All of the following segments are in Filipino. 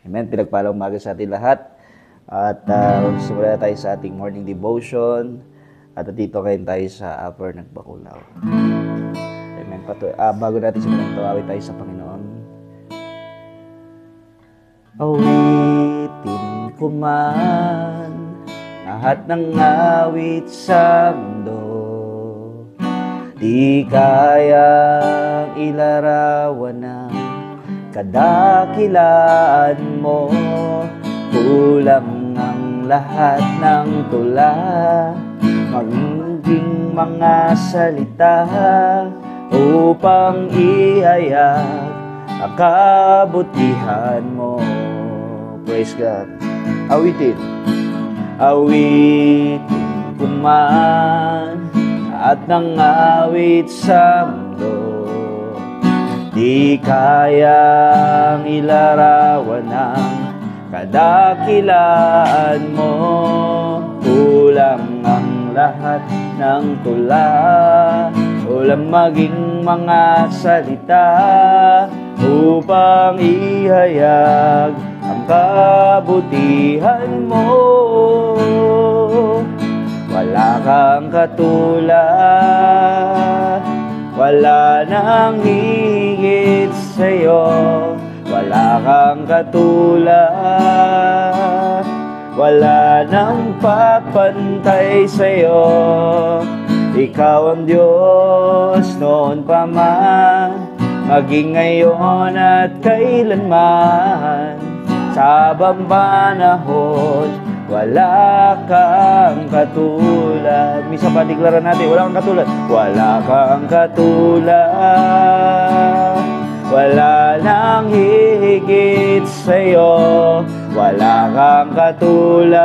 Amen. Pinagpalang umaga sa ating lahat. At simula tayo sa ating morning devotion. At dito kayo tayo sa Upper Nagbakulao. Amen. Bago natin simulan ito, awit tayo sa Panginoon. Awitin ko man lahat ng awit sa mundo, di kayang ilarawan ng kadakilaan mo. Kulang ang lahat ng tula, magiging mga salita upang ihayag ang kabutihan mo. Praise God. Awitin ko man at ng awit sa mundo, di kayang ilarawan ng kadakilaan mo. Kulang ang lahat ng tula, kulang maging mga salita upang ihayag ang kabutihan mo. Wala kang katulad, wala nang higit sa'yo. Wala kang katulad, wala nang papantay sa'yo. Ikaw ang Diyos noon pa man, maging ngayon at kailanman. Sa habang panahon, wala kang katulad. Misa pa deklaran natin, wala kang katulad. Wala kang katulad, wala nang hihigit sa'yo. Wala kang katulad,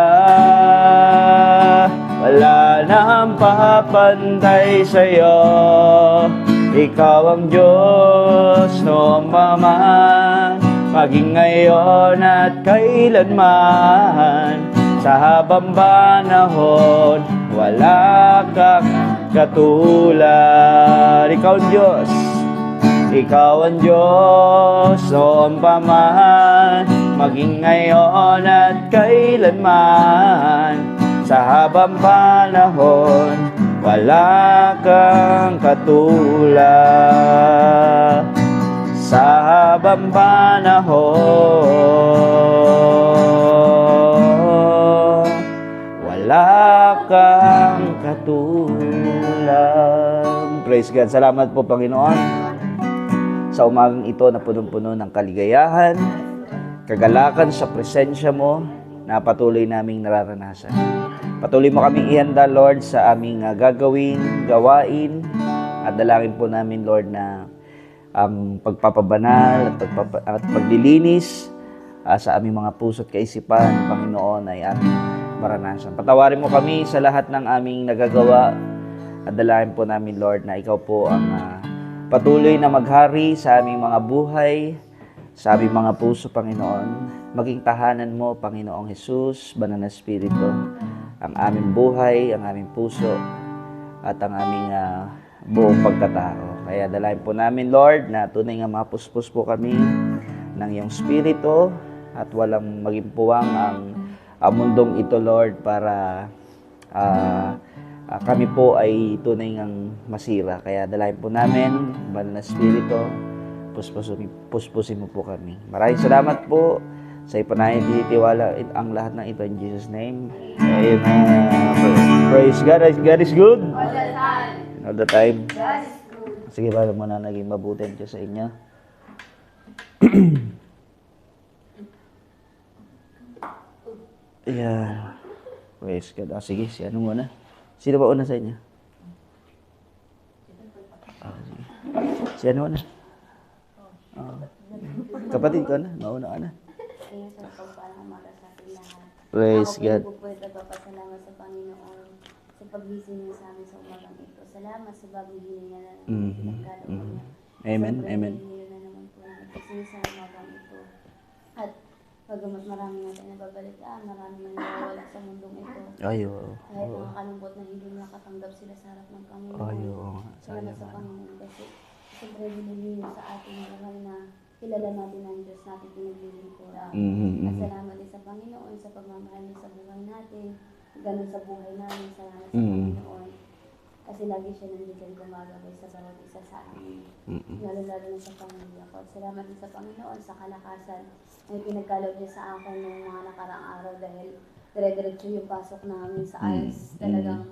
wala nang papantay sa'yo. Ikaw ang Diyos noong pa man, maging ngayon at kailanman. Sa habang panahon, wala kang katulad. Ikaw ang Diyos, ikaw ang Diyos noon pa man, maging ngayon at kailanman. Sa habang panahon, wala kang katulad. Sa habang panahon, wala kang katulad. Praise God. Salamat po, Panginoon, sa umagang ito na punong-puno ng kaligayahan, kagalakan sa presensya mo na patuloy naming nararanasan. Patuloy mo kaming ihanda, Lord, sa aming gagawin, gawain, at dalangin po namin, Lord, na ang pagpapabanal at paglilinis sa aming mga puso't kaisipan, Panginoon, ay aming maranasan. Patawarin mo kami sa lahat ng aming nagagawa at dalangin po namin, Lord, na ikaw po ang patuloy na maghari sa aming mga buhay, sa aming mga puso, Panginoon. Maging tahanan mo, Panginoong Jesus, Banal na Espiritu, ang aming buhay, ang aming puso, at ang aming buong pagkatao. Kaya dalayan po namin, Lord, na tunay nga mapuspos po kami ng iyong Espiritu at walang maging puwang ang mundong ito, Lord, para kami po ay tunay ngang masira. Kaya dalayan po namin, Banal na Espiritu, puspusin mo po kami. Maraming salamat po sa ipanahin tinitiwala ang lahat ng ito in Jesus' name. Amen. Praise God. God is good. All the time. God is good. Sige, para mo na naging mabuti siya sa inyo. Yeah. Praise God. Sige, si ano muna? Sino ba una sa inyo? Sige. Si ano muna? Kapatid ko na, mauna ka na. Praise God. Ako po nagpapasalamat sa Panginoon sa paggising niya sa amin sa umagang ito. Salamat sa bagong hininga na pinagkaloob niya. Amen, amen. Sobrang na naman po nagpagising sa umagang ito. At pagamat marami natin nababalitaan, marami nang nawawala sa mundong ito. Ayo. Kahit nakakalungkot na hindi nakatanggap sila sa harap ng Panginoon. Ayo. Salamat sa Panginoon kasi siyempre binili niyo sa ating buhay na kilala natin ang Diyos natin pinaglilingkuran. Mhm, At mhm. salamat din sa Panginoon sa pagmamahal niya sa buhay natin. Ganun sa buhay namin, salamat sa Mhm. Panginoon. Kasi lagi siya nandiyan gumagabay sa bawat isa sa amin. Mhm. Lalo-lalo na sa pamilya ko. At salamat din sa Panginoon sa kalakasan na pinagkaloob niya sa akin ng mga nakaraang araw dahil dire-diretso yung pasok namin sa ALS. Talagang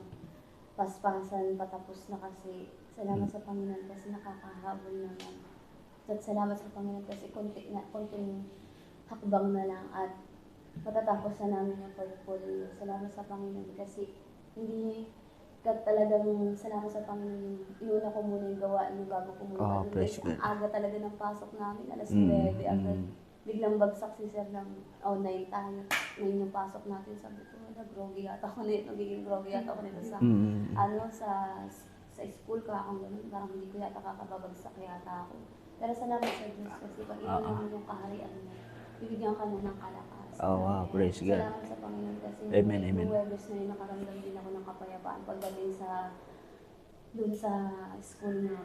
paspasan, patapos na kasi. Salamat sa Panginoon kasi nakakahabol naman. At salamat sa Panginoon kasi konting hakbang na lang at matatapos na namin yung portfolio. Salamat sa Panginoon kasi hindi talagang salamat sa Panginoon. Iuna ko muna yung gawain yung bago ko muna. Oh, praise Kasi God. ang aga talaga ng pasok namin, alas Mm, 9 agad. mm. Biglang bagsak si Sir ng 9 tayo. Ngayon yung pasok natin, sabi ko, groggy yata ako nito, nagiging groggy yata ako nito sa, Mm. sa school ka akong ganun, parang hindi ko yata kakababagsak yata ako. Pero salamat sa Diyos kasi pag inunan mo yung kaharian mo, bibigyan ka na ng kalakas. Oh, wow, praise God. Salamat sa Panginoon kasi Amen, amen. nung Webes na yun, nakaramdam din ako ng kapayapaan pagdating dun sa school na.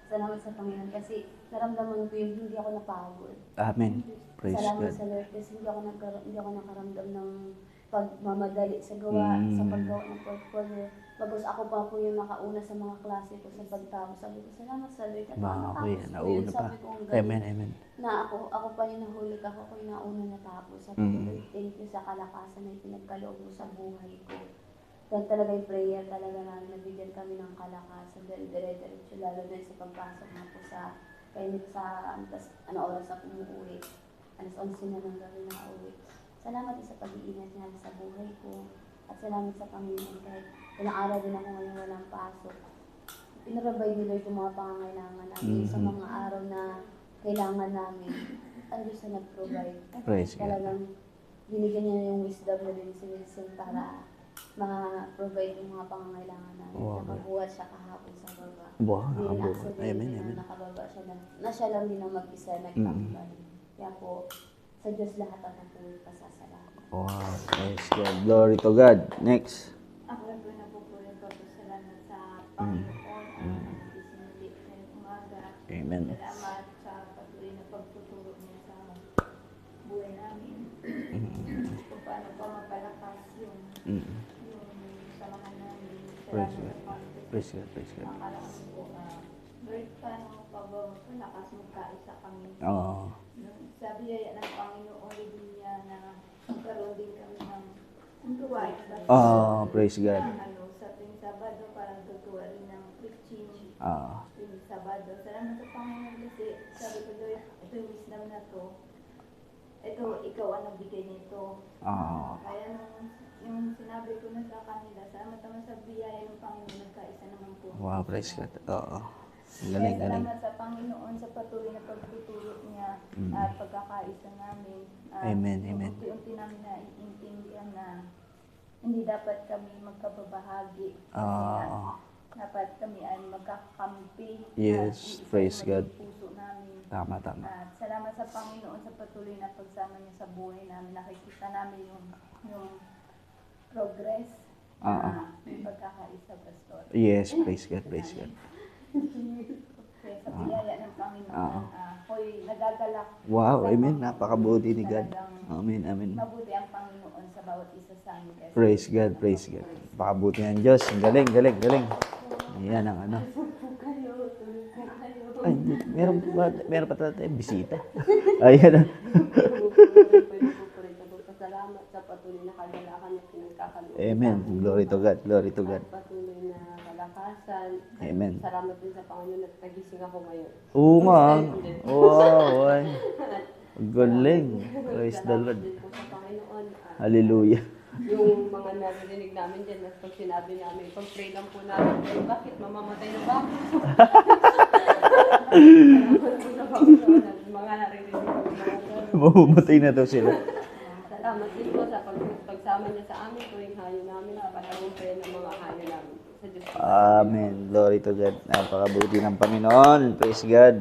Salamat sa Panginoon kasi naramdaman ko yung hindi ako napagod. Amen. Praise Salamat God. sa Lord kasi hindi ako nakaramdam ng pagmamadali sa gawa, sa paggawa ng portfolio. Bagos ako pa po yung nakauna sa mga klase ko sa pagtapos. Sabi ko, salamat sa Lord. At Wow, natapos kuya, ko yun. nauna pa. Sabi ko, ang galing Amen, amen. na ako pa yung nahuli ako yung nauna natapos. Sabi ko, Lord, thank you sa kalakasan na pinagkaloob mo sa buhay ko. Dahil talaga yung prayer talaga namin, nabigyan kami ng kalakasan. Dahil dire-diretso, lalo na sa pagpasok na po sa kainit sa oras na umuwi. Alas 11 na ng gabi na uwi. Salamat din sa pag-iingat niya sa buhay ko. At salamat sa Panginoon kahit ilang araw din ako ngayon walang pasok. Pinarabay ni Lord yung mga pangangailangan namin sa mga araw na kailangan namin. Ang Diyos na nag-provide. Praise God. Talagang binigyan niya yung wisdom na din si Wilson para ma-provide yung mga pangangailangan namin. Wow. Nakabuhat siya kahapon sa baba. Wow, Hindi na nakabuhat. accident Amen, na amen. nakababa siya na siya lang din ang mag-isa nagtambay. Kaya po, sa Diyos lahat ang patuloy pasasalamat. Wow, praise God. Glory to God. Next. Ako rin po napupulong pasasalamat sa Panginoon ang nagsisimuli ngayong umaga. Amen. Salamat sa patuloy na pagtuturo niya sa buhay namin. Kung paano pa mapalakas yung samahan namin. Praise Salamat God. sa Panginoon. Praise God, praise God. Nakalakas po. Lord, paano pa ba mapalakas magkaisa kami? Oo. Sa biyaya ng Panginoon, hindi niya na magkaroon din kami ng tuwa. Oh, praise God. Sa tuwing Sabado, parang tutuwa rin ng preaching. Ah, Tuwing Sabado. Salamat sa Panginoon kasi sabi ko, Lord, ito yung wisdom na to. Ito, ikaw ang nagbigay nito. Kaya yung sinabi ko na sa kanila, salamat naman sa biyaya ng Panginoon, nagkaisa naman po. wow, praise God. Oo. Ang Kaya galing, galing. salamat sa Panginoon sa patuloy na pagtutulot niya at pagkakaisa namin. Amen, amen. Unti-unti namin naiintindihan na hindi dapat kami magkababahagi. Ah, Dapat kami ay magkakampi. Yes, at praise maging God. puso namin. tama, tama. At salamat sa Panginoon sa patuloy na pagsama niya sa buhay namin. Nakikita namin yung progress ng pagkakaisa, Pastor. Yes, praise God, praise God. Kaya sa biyaya ng Panginoon, ako'y nagagalak. Wow, amen. Napakabuti ni God. Amen, amen. Mabuti ang Panginoon sa bawat isa sa amin. Kaya Praise God, praise God. Napakabuti ng Diyos. Ang galing, galing, galing. Yan ang ano. kayo, tulog po kayo. Ay, meron pa tayo bisita. Ayan na. Salamat sa patuloy na kagalakan na pinagkakaloob. Amen. Glory to God, glory to God. Patuloy na kalakasan. Amen. Salamat din sa Panginoon at nagising ako ngayon. Oo nga. Wow, ay. Ang galing. Praise the Lord. Din po sa Panginoon. Hallelujah. Yung mga narinig namin dyan, at pag sinabi namin, pag-pray lang po namin, eh, bakit mamamatay na ba? Salamat po sa Panginoon at mga narinig ko. Mamamatay na daw sila. Salamat din po sa pagsama niya sa amin, tuwing hayo namin, sa panarumpay ng mga hayo namin. Sa Diyos po. Amen. Glory to God. Napakabuti ng Panginoon. Praise God.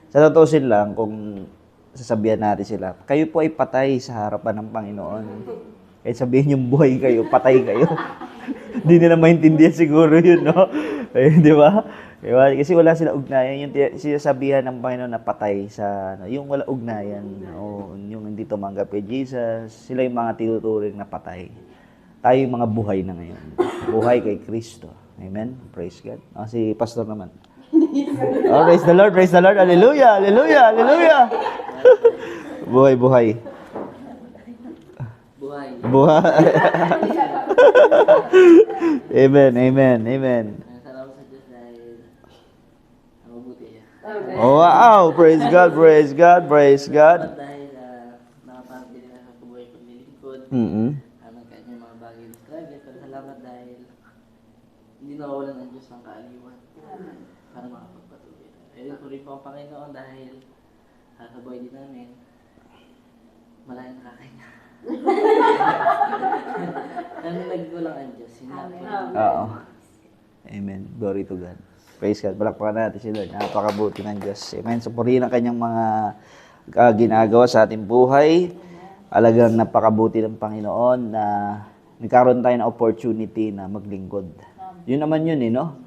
Sa tutusin lang, kung sasabihan natin sila, kayo po ay patay sa harapan ng Panginoon. Kahit sabihin yung buhay kayo, patay kayo. Hindi nila maintindihan siguro yun, no? Eh, di ba? Diba? Kasi wala sila ugnayan. Yung sinasabihan ng Panginoon na patay sa, yung wala ugnayan, o yung hindi tumanggap kay Jesus, sila yung mga tinuturing na patay. Tayo yung mga buhay na ngayon. Buhay kay Kristo. Amen? Praise God. Si Pastor naman. Oh, praise the Lord, praise the Lord. Hallelujah, hallelujah, hallelujah. Buhay, buhay. Buhay. Amen, amen, amen. Salamat sa Diyos dahil mabuti niya. Oh, wow! Praise God, praise God, praise God. Dahil nakapagpili na sa buhay paglilingkod, Mm-hmm. ng kanyang mga bagay na struggle. Pero salamat dahil hindi nawawalan ng Diyos ng kaaliwan para makapagpatuloy. Ayun ko rin po ang Panginoon dahil sa buhay din namin, malayang nakakanya. Kami nagkulang ang Diyos. Oo. Amen. Glory to God. Praise God. Palakpakan natin si Lord. Napakabuti ng Diyos. Amen. So, purihin ang kanyang mga ginagawa sa ating buhay. Alagang napakabuti ng Panginoon na nagkaroon tayo ng opportunity na maglingkod. Yun naman yun, no?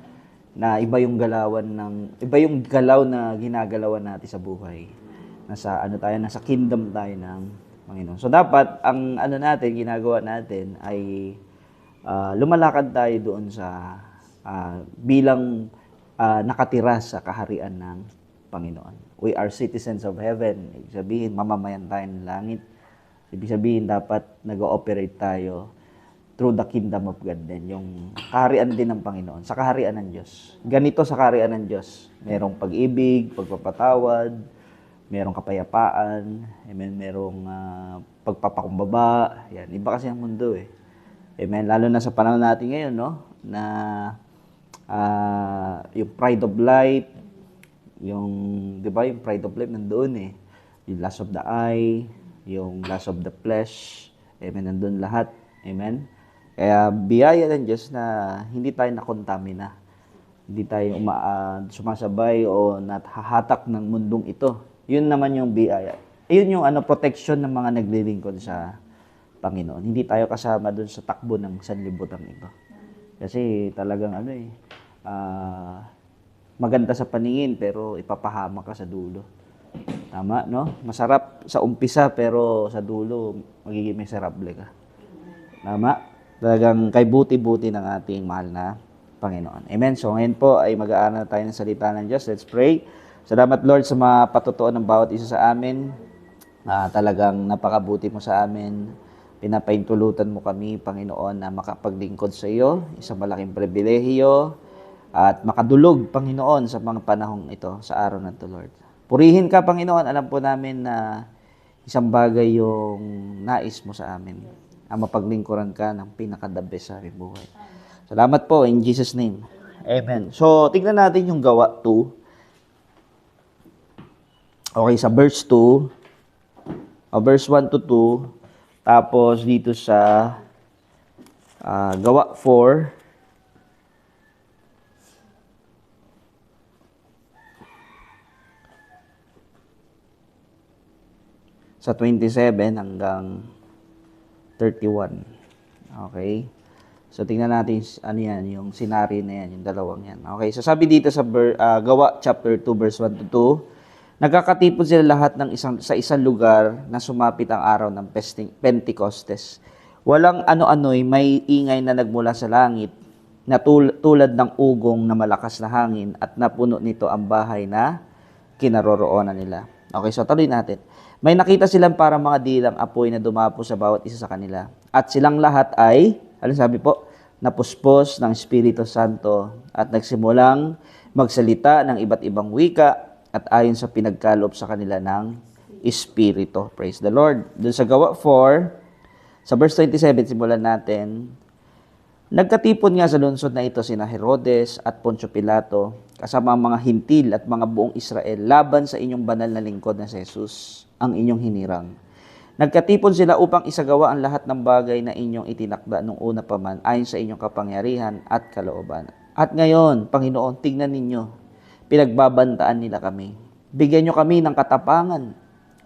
Na iba yung galaw na ginagalawan natin sa buhay. Nasa kingdom tayo ng Panginoon. So dapat ang ginagawa natin ay lumalakad tayo doon sa bilang nakatira sa kaharian ng Panginoon. We are citizens of heaven. Ibig sabihin, mamamayan tayo ng langit. Ibig sabihin, dapat nag-ooperate tayo through the kingdom of God din. Yung kaharian din ng Panginoon, sa kaharian ng Diyos. Ganito sa kaharian ng Diyos. Merong pag-ibig, pagpapatawad, merong kapayapaan, amen, merong pagpapakumbaba. Yan, iba kasi ang mundo eh. Amen, lalo na sa panahon natin ngayon, no? Na yung pride of life, di ba, yung pride of life nandoon eh. Yung lust of the eye, yung lust of the flesh, amen, nandoon lahat. Amen. Kaya biyaya ng Diyos na hindi tayo nakontamina. Hindi tayo sumasabay o natahatak ng mundong ito. Yun naman yung biyaya. Yun yung protection ng mga naglilingkod sa Panginoon. Hindi tayo kasama dun sa takbo ng sanlibutan ito. Kasi talagang maganda sa paningin pero ipapahama ka sa dulo. Tama, no? Masarap sa umpisa pero sa dulo magiging miserable ka. Tama? Talagang kay buti-buti ng ating mahal na Panginoon. Amen. So ngayon po ay mag-aaral tayo ng salita ng Diyos. Let's pray. Salamat Lord sa mga patutuan ng bawat isa sa amin. Talagang napakabuti mo sa amin. Pinapaintulutan mo kami, Panginoon, na makapaglingkod sa iyo. Isang malaking pribilehiyo at makadulog, Panginoon, sa mga panahong ito, sa araw na ito, Lord. Purihin ka, Panginoon. Alam po namin na isang bagay yung nais mo sa amin. Ang mapaglingkuran ka ng pinaka-the best sa aming buhay. Salamat po, in Jesus' name. Amen. So, tignan natin yung gawa 2. Okay, sa verse 2, verse 1 to 2, tapos dito sa gawa 4, sa 27 hanggang 31. Okay? So, tingnan natin, yung scenario na yan, yung dalawang yan. Okay, so sabi dito sa gawa chapter 2, verse 1 to 2, nagkakatipon sila lahat sa isang lugar na sumapit ang araw ng Pentecostes. Walang ano-ano'y may ingay na nagmula sa langit na tulad ng ugong na malakas na hangin at napuno nito ang bahay na kinaroroonan nila. Okay, so tuloy natin. May nakita silang parang mga dilang apoy na dumapo sa bawat isa sa kanila. At silang lahat ay, sabi po, napuspos ng Espiritu Santo at nagsimulang magsalita ng iba't ibang wika at ayon sa pinagkaloob sa kanila ng Espiritu. Praise the Lord. Doon sa gawa 4, sa verse 27, simulan natin. Nagkatipon nga sa lungsod na ito sina Herodes at Poncio Pilato, kasama ang mga hintil at mga buong Israel, laban sa inyong banal na lingkod na si Jesus, ang inyong hinirang. Nagkatipon sila upang isagawa ang lahat ng bagay na inyong itinakda nung una pa man, ayon sa inyong kapangyarihan at kalooban. At ngayon, Panginoon, tignan ninyo, pinagbabantaan nila kami. Bigyan nyo kami ng katapangan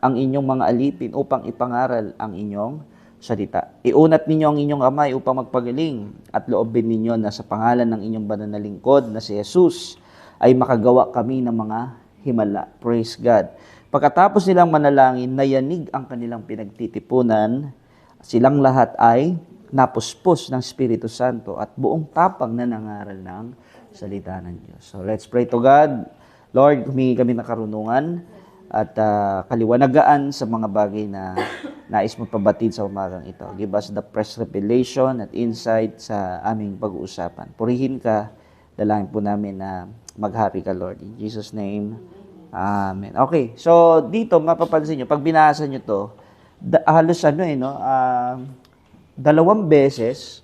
ang inyong mga alipin upang ipangaral ang inyong salita. Iunat ninyo ang inyong kamay upang magpagaling at loobin ninyo na sa pangalan ng inyong banal na lingkod na si Jesus ay makagawa kami ng mga himala. Praise God. Pagkatapos nilang manalangin, nayanig ang kanilang pinagtitipunan. Silang lahat ay napuspos ng Espiritu Santo at buong tapang na nangaral ng salita ng Diyos. So let's pray to God. Lord, humingi kami ng karunungan at kaliwanagaan sa mga bagay na nais mo pabatid sa umagang ito. Give us the fresh revelation at insight sa aming pag-uusapan. Purihin ka, dalangin po namin na maghari ka, Lord. In Jesus' name, Amen. Okay, so dito mapapansin nyo, pag binasa nyo to, halos dalawang beses.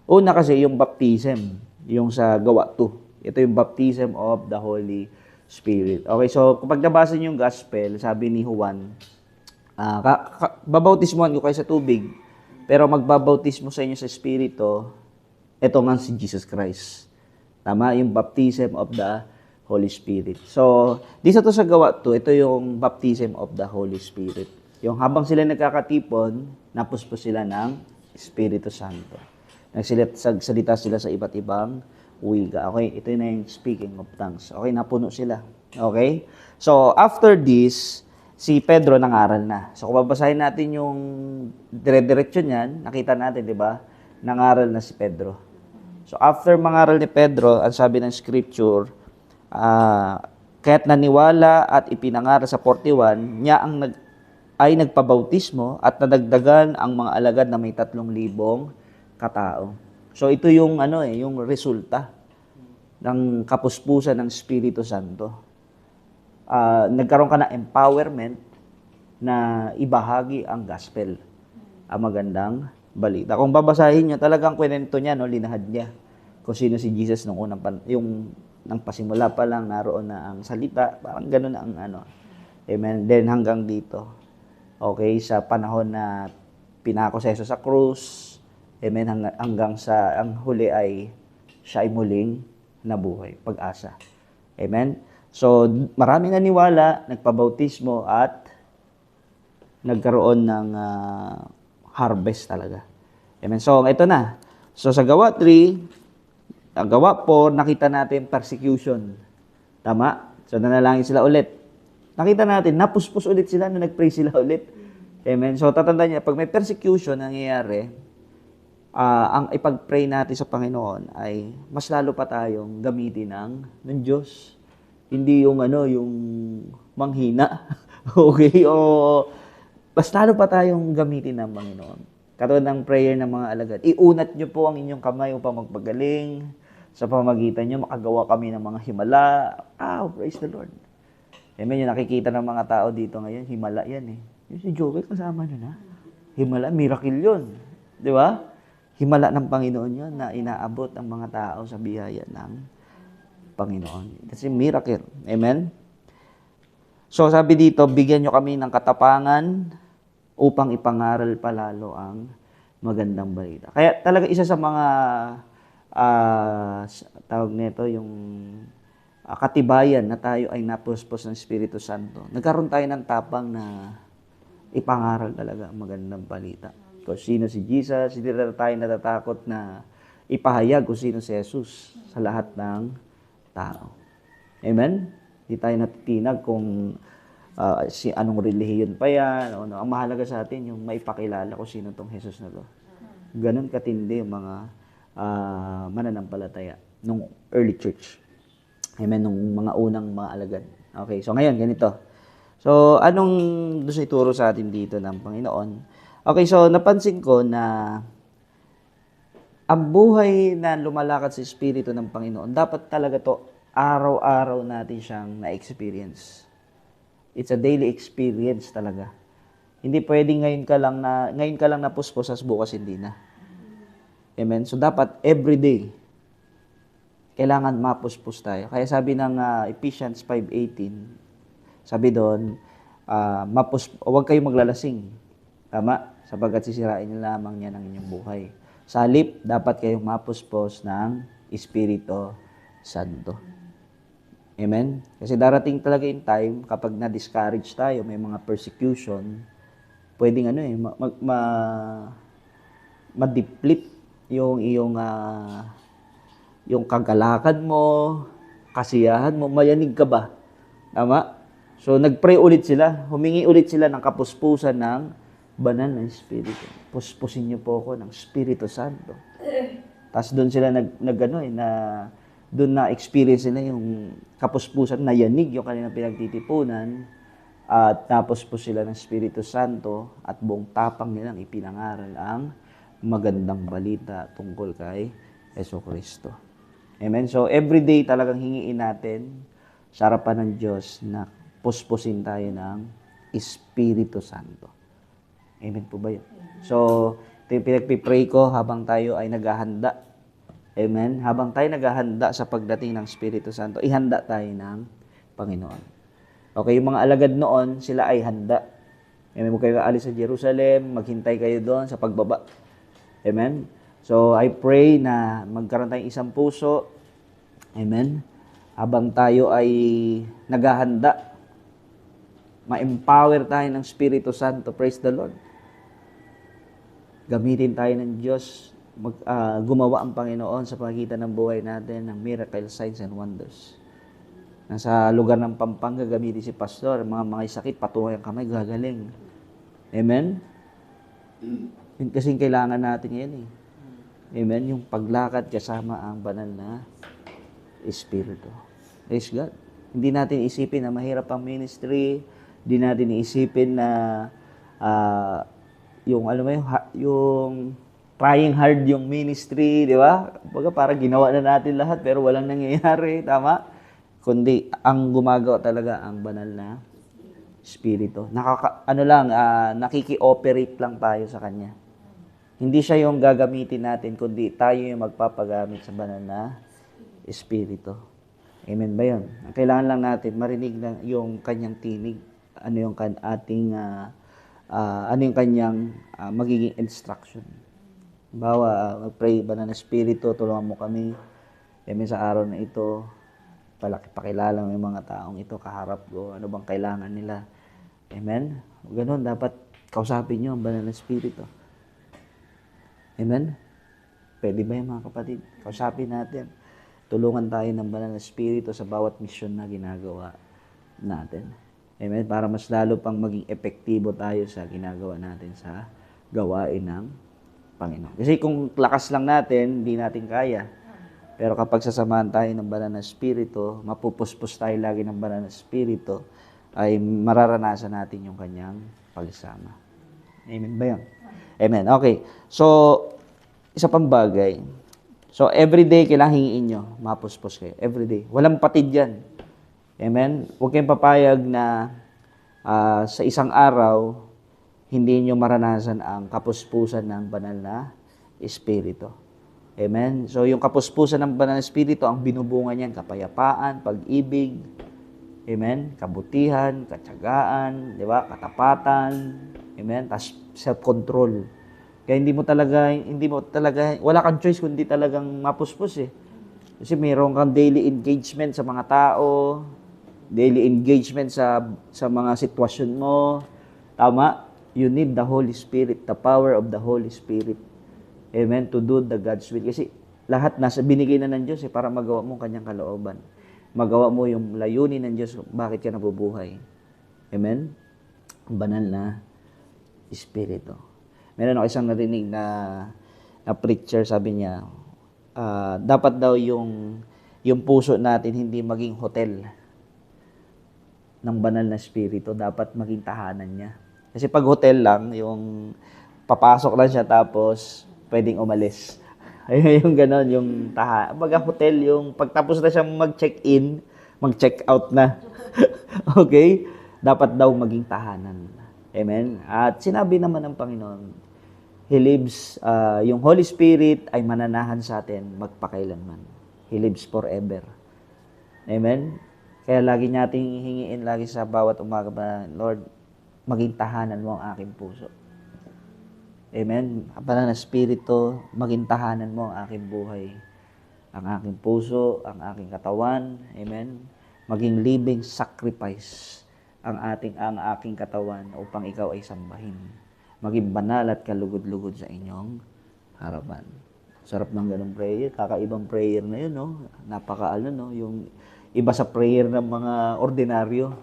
Una kasi yung baptism, yung sa gawa 2. Ito yung baptism of the Holy Spirit. Okay, so kapag nabasa nyo yung gospel, sabi ni Juan, babautismohan ko kayo sa tubig, pero magbabautismo sa inyo sa Espiritu, ito nga si Jesus Christ. Tama, yung baptism of the Holy Spirit. So, dito to sa gawa 2, ito yung baptism of the Holy Spirit. Yung habang sila nagkakatipon, napuspos sila ng Espiritu Santo. Nagsalita sila sa iba't ibang wika. Okay, ito na yung speaking of tongues. Okay, napuno sila. Okay? So, after this, si Pedro nangaral na. So, kung babasahin natin yung dire-diretso niyan, nakita natin, di ba? Nangaral na si Pedro. So, after mangaral ni Pedro, ang sabi ng scripture, kaya't naniwala at ipinangaral sa 41, niya ay nagpabautismo at nadagdagan ang mga alagad na may 3,000 katao. So ito yung yung resulta ng kapuspusan ng Espiritu Santo. Nagkaroon ka ng empowerment na ibahagi ang gospel, ang magandang balita. Kung babasahin niyo, talagang kwento niya, linahad niya kung sino si Jesus nung unang nang pasimula pa lang naroon na ang salita, parang ganoon ang Amen. Then hanggang dito. Okay, sa panahon na pinako si Jesus sa krus, amen, hanggang sa ang huli ay siya ay muling nabuhay, pag-asa. Amen. So, maraming naniwala, nagpabautismo at nagkaroon ng harvest talaga. Amen. So, ito na. So, sa gawa 3, ang gawa 4, nakita natin persecution. Tama? So, nanalangin sila ulit. Nakita natin, napuspos ulit sila na nag-pray sila ulit. Amen? So, tatandaan niya, pag may persecution nangyayari, ang ipag-pray natin sa Panginoon ay mas lalo pa tayong gamitin ng Diyos. Hindi yung yung manghina. Okay? O, mas lalo pa tayong gamitin ng Panginoon. Katulad ng prayer ng mga alagad. Iunat niyo po ang inyong kamay upang magpagaling. Sa pamagitan nyo, makagawa kami ng mga himala. Praise the Lord. Amen, yung nakikita ng mga tao dito ngayon, himala yan eh. Yung si Joel, kasama nyo na. Himala, miracle yun. Di ba? Himala ng Panginoon yun na inaabot ang mga tao sa biyaya ng Panginoon. Kasi miracle. Amen? So sabi dito, bigyan nyo kami ng katapangan upang ipangaral palalo ang magandang balita. Kaya talaga isa sa mga tawag nito yung katibayan na tayo ay napuspos ng Espiritu Santo. Nagkaroon tayo ng tapang na ipangaral talaga ang magandang balita. Kung sino si Jesus, hindi na tayo natatakot na ipahayag kung sino si Jesus sa lahat ng tao. Amen? Hindi tayo natitinag kung anong relihiyon pa yan. Ang mahalaga sa atin yung maipakilala kung sino tong Jesus na to. Ganon katindi yung mga mananampalataya nung early church. Amen, nung mga unang mga alagad. Okay, so ngayon, ganito. So, anong gusto ituro sa atin dito ng Panginoon? Okay, so napansin ko na ang buhay na lumalakad sa Espiritu ng Panginoon, dapat talaga to araw-araw natin siyang na-experience. It's a daily experience talaga. Hindi pwedeng ngayon ka lang napuspos, bukas hindi na. Amen? So, dapat everyday, kailangan mapuspos tayo. Kaya sabi ng Ephesians 5:18, sabi doon, huwag kayong maglalasing. Tama? Sapagkat sisirain niyo lamang niya ng inyong buhay. Sa halip, dapat kayong mapuspos ng Espiritu Santo. Amen? Kasi darating talaga yung time, kapag na-discourage tayo, may mga persecution, pwedeng ma-deplete yung iyong yung kagalakan mo, kasiyahan mo, mayanig ka ba? Tama? So, nagpray ulit sila, humingi ulit sila ng kapuspusan ng banal na Espiritu. Puspusin niyo po ako ng Espiritu Santo. Tapos doon sila doon na-experience nila yung kapuspusan, nayanig yung kanilang pinagtitipunan, at tapos po sila ng Espiritu Santo at buong tapang nilang ipinangaral ang magandang balita tungkol kay Jesucristo. Amen? So, everyday talagang hingiin natin sa harapan ng Diyos na puspusin tayo ng Espiritu Santo. Amen po ba yun? So, ito yung pinagpipray ko habang tayo ay naghahanda. Amen? Habang tayo naghahanda sa pagdating ng Espiritu Santo, ihanda tayo ng Panginoon. Okay, yung mga alagad noon, sila ay handa. Amen? Huwag kayo aalis sa Jerusalem, maghintay kayo doon sa pagbaba. Amen? So, I pray na magkaroon tayong isang puso. Amen? Habang tayo ay naghahanda, ma-empower tayo ng Espiritu Santo. Praise the Lord. Gamitin tayo ng Diyos. Gumawa ang Panginoon sa pagitan ng buhay natin ng miracle, signs, and wonders. Nasa lugar ng Pampanga, gamitin si Pastor. Mga sakit, patuloy ang kamay, gagaling. Amen? Yun kasing kailangan natin yan eh. Amen? Yung paglakad kasama ang banal na Espiritu. Praise God. Hindi natin isipin na mahirap ang ministry. Hindi natin isipin na yung trying hard yung ministry, di ba? Baga parang ginawa na natin lahat pero walang nangyayari, tama? Kundi ang gumagawa talaga ang banal na Espiritu. Nakiki-operate lang tayo sa Kanya. Hindi siya yung gagamitin natin, kundi tayo yung magpapagamit sa banal na Espiritu. Amen ba yun? Ang kailangan lang natin, marinig na yung Kanyang tinig. Ano yung Kanyang magiging instruction. Bawa, mag-pray, banal na Espiritu, tulungan mo kami. Amen sa araw na ito. Pakilala mo yung mga taong ito, kaharap ko, ano bang kailangan nila. Amen? Ganon, dapat kausapin nyo ang banal na Espiritu. Amen? Pwede ba yung mga kapatid? Kausapin natin. Tulungan tayo ng banal na Espiritu sa bawat misyon na ginagawa natin. Amen? Para mas lalo pang maging epektibo tayo sa ginagawa natin sa gawain ng Panginoon. Kasi kung lakas lang natin, hindi natin kaya. Pero kapag sasamahan tayo ng banal na Espiritu, mapupuspos tayo lagi ng banal na Espiritu, ay mararanasan natin yung Kanyang pagsama. Amen ba yun? Amen. Okay. So, isa pang bagay. So, everyday kailangan hingiin nyo, mapuspos kayo. Everyday. Walang patid yan. Amen? Huwag kayong papayag na sa isang araw, hindi nyo maranasan ang kapuspusan ng banal na Espiritu. Amen? So, yung kapuspusan ng banal na Espiritu, ang binubunga niyan, kapayapaan, pag-ibig, amen? Kabutihan, katyagaan, di ba? Katapatan, amen? Tapos self-control. Kaya hindi mo talaga, wala kang choice kundi talagang mapuspos eh. Kasi mayroon kang daily engagement sa mga tao, daily engagement sa mga sitwasyon mo. Tama? You need the Holy Spirit, the power of the Holy Spirit. Amen? To do the God's will. Kasi lahat binigay na ng Diyos para magawa mo Kanyang kalooban. Magawa mo yung layunin ng Diyos, bakit ka nabubuhay. Amen? Ang banal na Espiritu. Meron ako isang narinig na preacher, sabi niya, dapat daw yung puso natin hindi maging hotel ng banal na Espiritu, dapat maging tahanan niya. Kasi pag hotel lang, yung papasok lang siya tapos pwedeng umalis. Ayun yung gano'n, yung baga hotel, yung pagtapos na siyang mag-check-in, mag-check-out na. Okay? Dapat daw maging tahanan. Amen? At sinabi naman ng Panginoon, He lives, yung Holy Spirit ay mananahan sa atin magpakailanman. He lives forever. Amen? Kaya lagi nating hingiin lagi sa bawat umaga pa, Lord, maging tahanan mo ang aking puso. Amen? Banal na Espiritu, maging tahanan mo ang aking buhay. Ang aking puso, ang aking katawan. Amen? Maging living sacrifice ang aking katawan upang ikaw ay sambahin. Maging banal at kalugod-lugod sa inyong harapan. Sarap ng ganung prayer. Kakaibang prayer na yun, no? Napaka, no? Yung Iba sa prayer ng mga ordinaryo.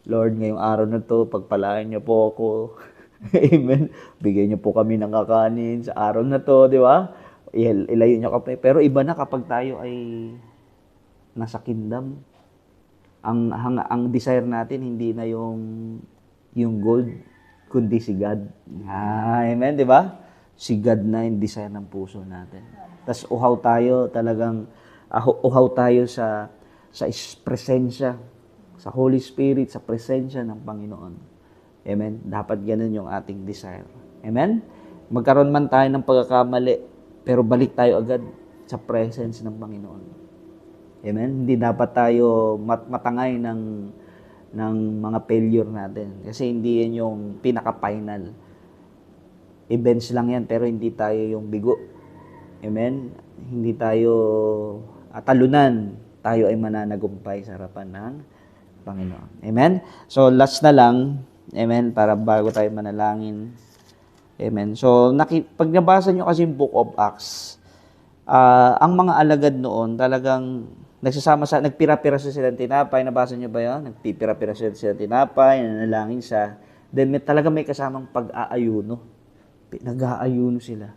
Lord, ngayong araw na to, pagpalain niyo po ako. Amen. Bigyan niyo po kami ng kakanin sa araw na to, di ba? Ilayo niyo kami. Pero iba na kapag tayo ay nasa kingdom. Ang desire natin hindi na yung gold, kundi si God. Amen, di ba? Si God na yung desire ng puso natin. Tapos uhaw tayo sa presensya, sa Holy Spirit, sa presensya ng Panginoon. Amen? Dapat ganun yung ating desire. Amen? Magkaroon man tayo ng pagkakamali, pero balik tayo agad sa presence ng Panginoon. Amen? Hindi dapat tayo matangay ng mga failure natin. Kasi hindi yan yung pinaka-final. Events lang yan, pero hindi tayo yung bigo. Amen? Hindi tayo talunan. Tayo ay mananagumpay sa harapan ng Panginoon. Amen? So, last na lang. Amen? Para bago tayo manalangin. Amen? So, pag nabasa nyo kasi yung Book of Acts, ang mga alagad noon talagang nagpira-pira sila ng tinapay. Nabasa nyo ba yun? Nagpipira-pira sila ng tinapay, nanalangin siya. Then, talaga may kasamang pag-aayuno. Nag-aayuno sila.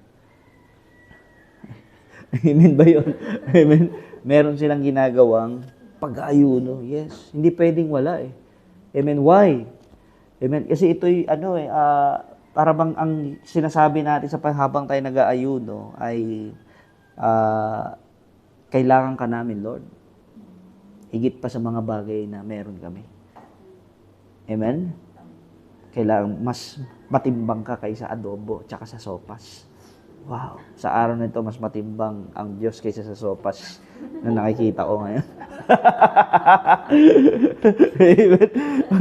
Amen ba yun? Amen? Meron silang ginagawang pag-aayuno. Yes. Hindi pwedeng wala eh. Amen. Why? Amen. Kasi ito'y para bang ang sinasabi natin sa habang tayo nag-aayuno ay kailangan ka namin, Lord. Higit pa sa mga bagay na meron kami. Amen? Kailangan mas matimbang ka kaysa adobo tsaka sa sopas. Wow. Sa araw na ito, mas matimbang ang Diyos kaysa sa sopas na nakikita ko ngayon. Amen?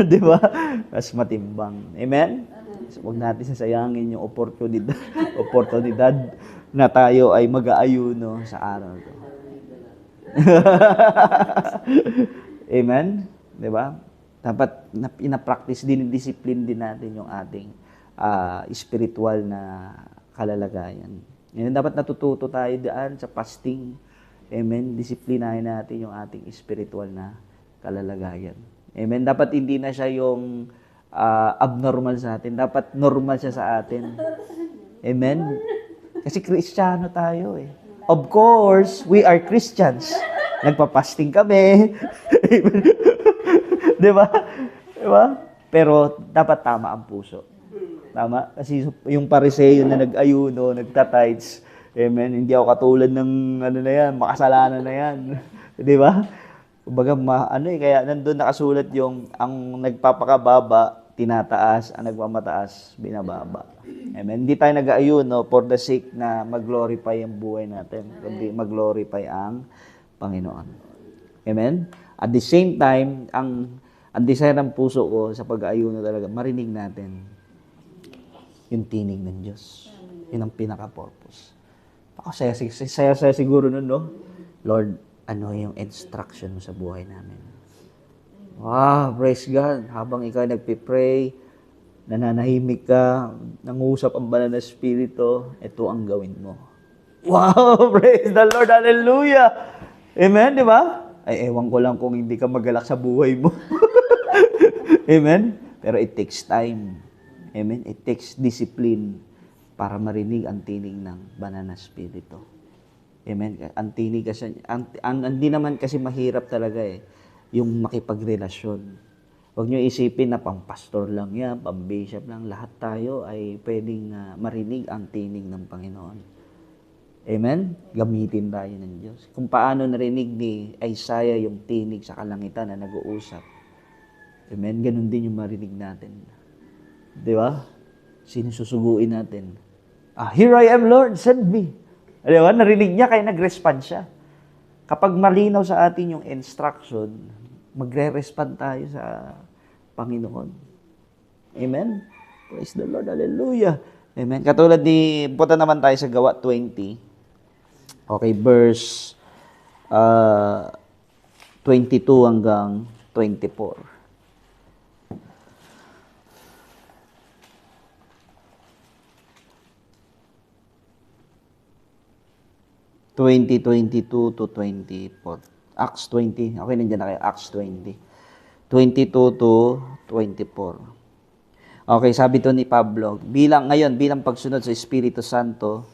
Di ba? Mas matimbang. Amen? So, huwag natin sasayangin yung oportunidad na tayo ay mag-aayuno sa araw na ito. Amen? Di ba? Dapat ina-practice din, discipline din natin yung ating spiritual na kalalagayan. Yan, dapat natututo tayo daan sa fasting. Amen? Disiplinahin natin yung ating spiritual na kalalagayan. Amen? Dapat hindi na siya yung abnormal sa atin. Dapat normal siya sa atin. Amen? Kasi Kristiyano tayo eh. Of course, we are Christians. Nagpa-fasting kami. Amen? Diba? Diba? Pero dapat tama ang puso. Tama? Kasi yung Pariseo na nag-ayuno, nagtatides, amen, hindi ako katulad ng na yan, makasalanan na yan. Di ba? Kumbaga, kaya nandun nakasulat yung ang nagpapakababa, tinataas, ang nagmamataas, binababa. Amen? Hindi tayo nag-ayuno for the sake na mag-glorify ang buhay natin, kundi mag-glorify ang Panginoon. Amen? At the same time, ang desire ng puso ko sa pag-ayuno talaga, marinig natin yung tinig ng Diyos. Yun ang pinaka-purpose. Ako, saya siguro nun, no? Lord, ano yung instruction mo sa buhay namin? Wow, praise God. Habang ikaw nagpipray, nananahimik ka, nangusap ang banal na Espiritu, ito ang gawin mo. Wow, praise the Lord, hallelujah! Amen, di ba? Ay, ewan ko lang kung hindi ka magalak sa buhay mo. Amen? Pero it takes time. Amen? It takes discipline para marinig ang tinig ng banal na Espiritu. Amen? Ang tinig kasi, hindi naman kasi mahirap talaga eh, yung makipagrelasyon. Huwag nyo isipin na pang-pastor lang yan, pang-bishop lang, lahat tayo ay pwedeng marinig ang tinig ng Panginoon. Amen? Gamitin tayo ng Diyos. Kung paano narinig ni Isaiah yung tinig sa kalangitan na nag-uusap. Amen? Ganun din yung marinig natin. Di ba? Sinususuguin natin. Here I am, Lord, send me. Di ba? Narinig niya kaya nag-respond siya. Kapag malinaw sa atin yung instruction, magre-respond tayo sa Panginoon. Amen? Praise the Lord. Hallelujah. Amen. Katulad punta naman tayo sa Gawa 20. Okay, verse 22 hanggang 24. 20:22 to 24. Acts 20. Okay, nandiyan na kayo. Acts 20. 22 to 24. Okay, sabi to ni Pablo, bilang pagsunod sa Espiritu Santo,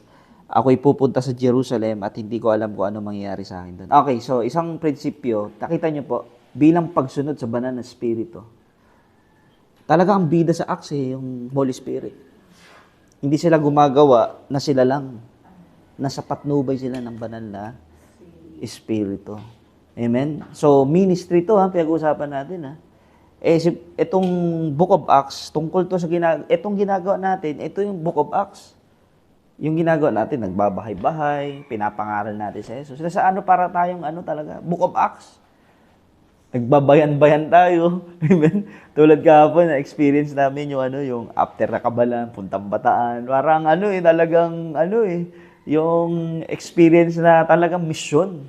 ako'y pupunta sa Jerusalem at hindi ko alam kung ano mangyayari sa akin doon. Okay, so isang prinsipyo, nakita niyo po, bilang pagsunod sa banal na Espiritu, talaga ang bida sa Acts yung Holy Spirit. Hindi sila gumagawa na sila lang. Nasa patnubay sila ng banal na Espiritu. Amen? So, ministry to, pinag-uusapan natin, itong Book of Acts, tungkol to sa itong ginagawa natin, ito yung Book of Acts. Yung ginagawa natin, nagbabahay-bahay, pinapangaral natin sa Jesus. Sa ano para tayong talaga? Book of Acts. Nagbabayan-bayan tayo. Amen? Tulad kahapon, na-experience namin yung after na Kabalan, puntang Bataan. Parang talagang yung experience na talagang mission.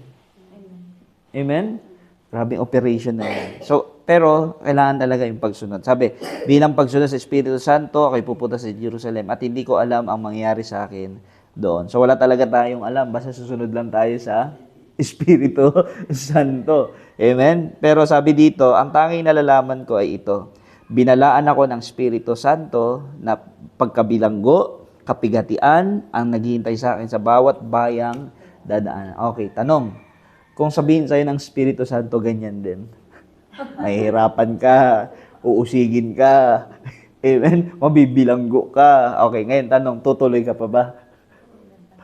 Amen? Grabing operation na yan. So, pero kailangan talaga yung pagsunod. Sabi, bilang pagsunod sa Espiritu Santo, ako'y pupunta sa Jerusalem at hindi ko alam ang mangyayari sa akin doon. So, wala talaga tayong alam. Basta susunod lang tayo sa Espiritu Santo. Amen? Pero sabi dito, ang tanging nalalaman ko ay ito. Binalaan ako ng Espiritu Santo na pagkabilanggo, kapigatian, ang naghihintay sa akin sa bawat bayang dadaan. Okay, tanong. Kung sabihin sa'yo ng Espiritu Santo, ganyan din. Mahihirapan ka, uusigin ka, amen, mabibilanggo ka. Okay, ngayon tanong, tutuloy ka pa ba?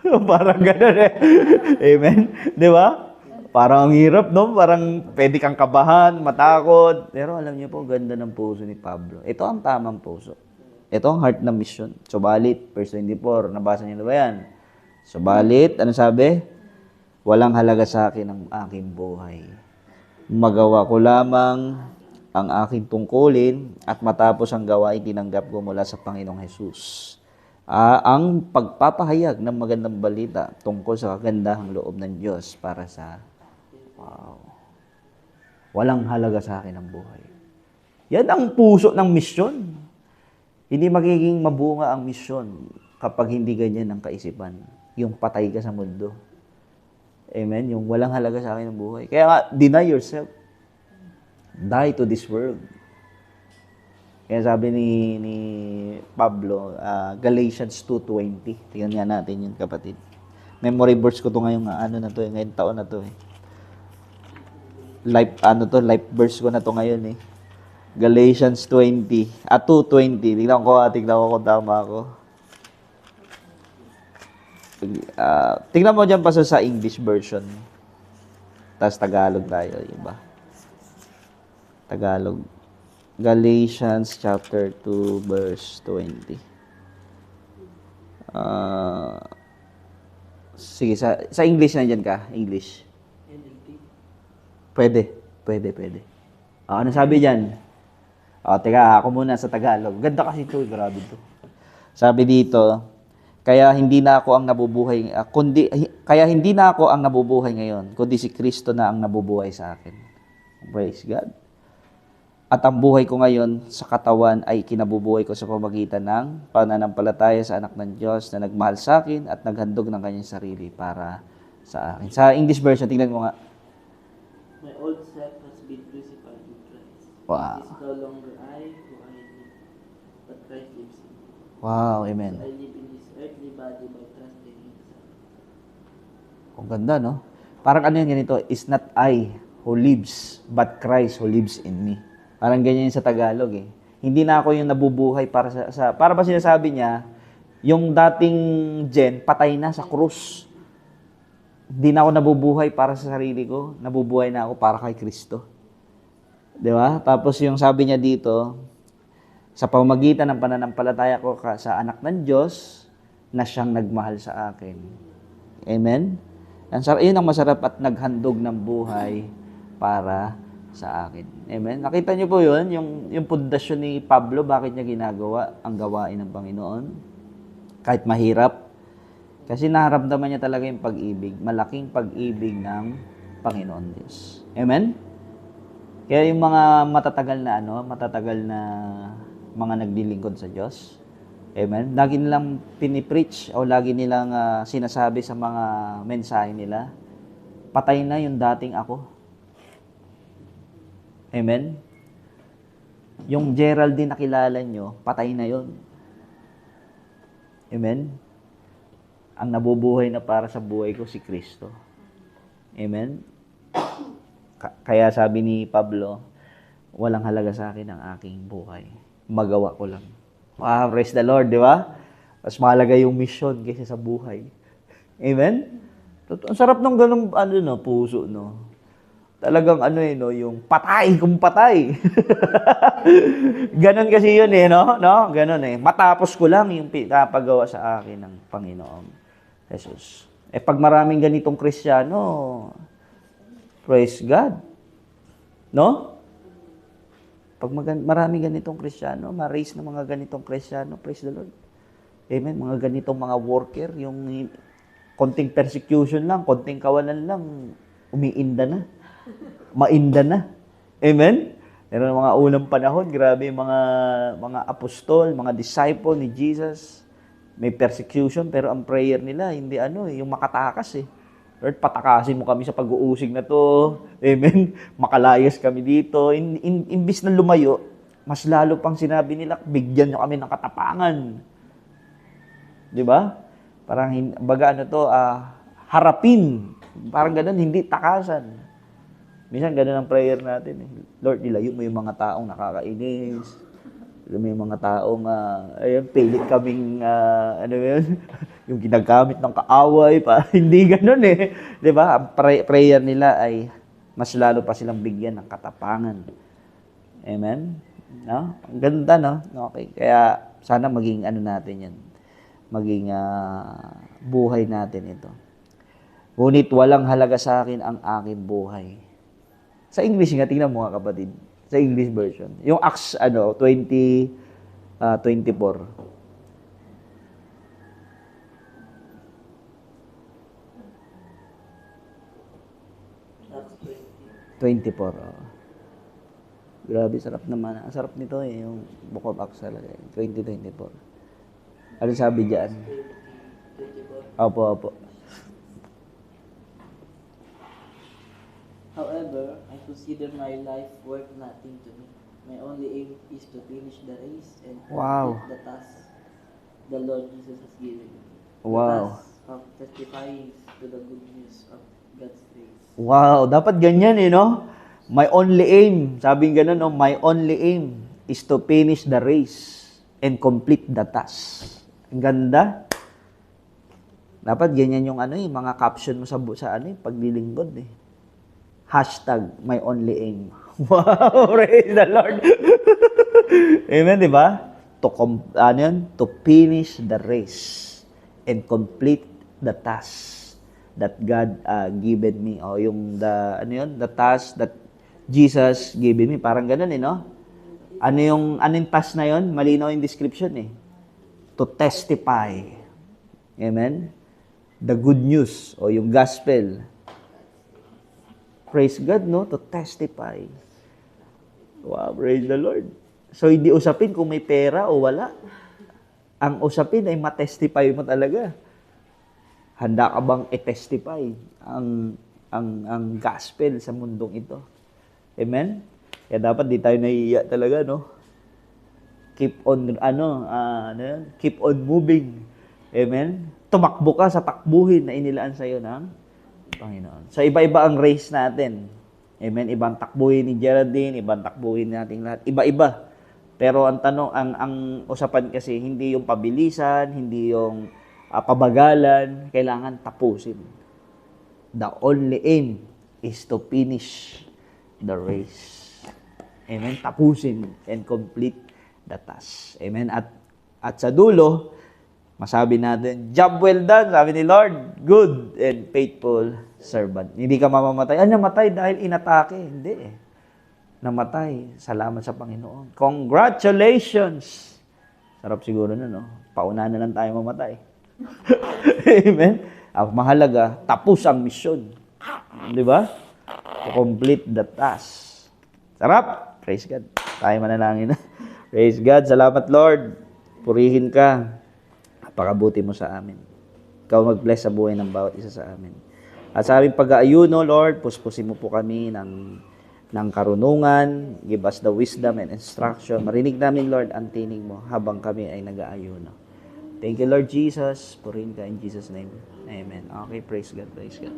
Parang gano'n Amen? Di ba? Parang ang hirap, no? Parang pwede kang kabahan, matakot. Pero alam niyo po, ganda ng puso ni Pablo. Ito ang tamang puso. Ito ang heart ng mission. Subalit, verse 24, nabasa niyo na ba yan? Subalit, ano sabi? Walang halaga sa akin ang aking buhay. Magawa ko lamang ang aking tungkulin at matapos ang gawain tinanggap ko mula sa Panginoong Jesus. Ang pagpapahayag ng magandang balita tungkol sa kagandahang loob ng Diyos para sa walang halaga sa akin ang buhay. Yan ang puso ng misyon. Hindi magiging mabunga ang misyon kapag hindi ganyan ang kaisipan. Yung patay ka sa mundo. Amen? Yung walang halaga sa akin ng buhay. Kaya nga, deny yourself. Die to this world. Kaya sabi ni Pablo, Galatians 2:20. Tingnan nga natin yun, kapatid. Memory verse ko to ngayong ngayong taon na to life verse ko na to ngayon Galatians 2:20. Tingnan ko kung tama ako. Tingnan mo dyan pa sa English version. Tapos Tagalog tayo, iba. Tagalog. Galatians chapter 2 verse 20. Sige, sa English na dyan ka. English. Pwede. Ano sabi dyan? Teka, ako muna sa Tagalog. Ganda kasi ito, grabe ito. Sabi dito, kaya hindi na ako ang nabubuhay ngayon, kundi si Kristo na ang nabubuhay sa akin. Praise God. At ang buhay ko ngayon sa katawan ay kinabubuhay ko sa pamagitan ng pananampalataya sa anak ng Diyos na nagmahal sa akin at naghandog ng kanyang sarili para sa akin. Sa English version, tingnan mo nga. My old self has been crucified with Christ. Wow. It is no longer I who I live, but Christ lives in me. Wow, amen. So I live in this earthly body by trusting in the Son. Ang ganda, no? Parang ganito, it's not I who lives, but Christ who lives in me. Parang ganyan sa Tagalog Hindi na ako yung nabubuhay para para ba sinasabi niya, yung dating Jen, patay na sa krus. Hindi na ako nabubuhay para sa sarili ko, nabubuhay na ako para kay Kristo. Di ba? Tapos yung sabi niya dito, sa pamamagitan ng pananampalataya ko sa anak ng Diyos na siyang nagmahal sa akin. Amen? Yun ang masarap at naghandog ng buhay para sa akin. Amen? Nakita niyo po yun, yung pundasyon ni Pablo, bakit niya ginagawa ang gawain ng Panginoon? Kahit mahirap. Kasi naramdaman niya talaga yung pag-ibig, malaking pag-ibig ng Panginoon Diyos. Amen? Kaya yung mga matatagal na mga naglilingkod sa Diyos, amen, lagi nilang pinipreach o lagi nilang sinasabi sa mga mensahe nila, patay na yung dating ako. Amen? Yung Geraldine na kilala nyo, patay na yon. Amen? Ang nabubuhay na para sa buhay ko si Kristo. Amen? Kaya sabi ni Pablo, walang halaga sa akin ang aking buhay. Magawa ko lang. Praise the Lord, di ba? Mas mahalaga yung mission kaysa sa buhay. Amen? Ang sarap ng ganung puso, no? Talagang yung patay kung patay. Ganon kasi yun no? Ganon Matapos ko lang yung pinapagawa sa akin ng Panginoong Jesus. Pag maraming ganitong Kristiyano, praise God. No? Pag maraming ganitong Kristiyano, ma-raise na mga ganitong Kristiyano, praise the Lord. Amen? Mga ganitong mga worker, yung konting persecution lang, konting kawalan lang, umiinda na. Mainda na. Amen? Meron mga unang panahon, grabe yung mga apostol, mga disciple ni Jesus. May persecution, pero ang prayer nila, hindi yung makatakas Lord, patakasin mo kami sa pag-uusig na to. Amen? Makalayas kami dito. Imbis na lumayo, mas lalo pang sinabi nila, bigyan nyo kami ng katapangan. Di ba? Parang, harapin. Parang ganun, hindi takasan. Minsan, ganun ang prayer natin. Lord, ilayo mo yung mga taong nakakainis. Ilayo mo yung mga taong, pilit kaming, yung ginagamit ng kaaway. Hindi ganun Di ba? Ang prayer nila ay mas lalo pa silang bigyan ng katapangan. Amen? No? Ang ganda, no? Okay. Kaya, sana maging natin yan. Maging buhay natin ito. Ngunit walang halaga sa akin ang aking buhay. Sa English nga, tingnan mo nga kapatid. Sa English version. Yung Acts, 24. Acts 24. Grabe, sarap naman. Ang sarap nito yung Book of Acts talaga. 2024. Ano sabi dyan? 24. Opo. However, I consider my life worth nothing to me. My only aim is to finish the race and Wow. complete the task the Lord Jesus has given me. Wow. The task of testifying to the good news of God's grace. Wow, dapat ganyan no? My only aim, sabing ganun, my only aim is to finish the race and complete the task. Ang ganda. Dapat ganyan yung mga caption mo sa paglilingkod Hashtag, my only aim. Wow, praise the Lord. Amen, di ba? To finish the race and complete the task that God given me. O yung the task that Jesus given me. Parang ganun no? Ano yung task na yun? Malinaw yung description To testify. Amen? The good news o yung gospel. Praise God, no? To testify. Wow, praise the Lord. So, hindi usapin kung may pera o wala. Ang usapin ay matestify mo talaga. Handa ka bang i-testify ang gospel sa mundong ito? Amen? Kaya dapat di tayo naiiyak talaga, no? Keep on, keep on moving. Amen? Tumakbo ka sa takbuhin na inilaan sa'yo ng Panginoon. So, iba-iba ang race natin. Amen? Ibang takbuhin ni Geraldine, ibang takbuhin nating lahat. Iba-iba. Pero ang tanong, ang usapan kasi, hindi yung pabilisan, hindi yung pabagalan, kailangan tapusin. The only aim is to finish the race. Amen? Tapusin and complete the task. Amen? At sa dulo, masabi natin, job well done, sabi ni Lord, good and faithful servant. Hindi ka mamamatay. Namatay dahil inatake. Hindi Namatay. Salamat sa Panginoon. Congratulations! Sarap siguro no? Pauna na lang tayo mamatay. Amen? Ang mahalaga, tapos ang misyon. Di ba? To complete the task. Sarap! Praise God. Tayo manalangin na. Praise God. Salamat, Lord. Purihin ka. Napakabuti mo sa amin. Ikaw mag-bless sa buhay ng bawat isa sa amin. At sa aming pag-aayuno, Lord, puspusin mo po kami ng ng karunungan. Give us the wisdom and instruction. Marinig namin, Lord, ang tinig mo habang kami ay nag-aayuno. Thank you, Lord Jesus. Purihin ka in Jesus' name. Amen. Okay, praise God, praise God.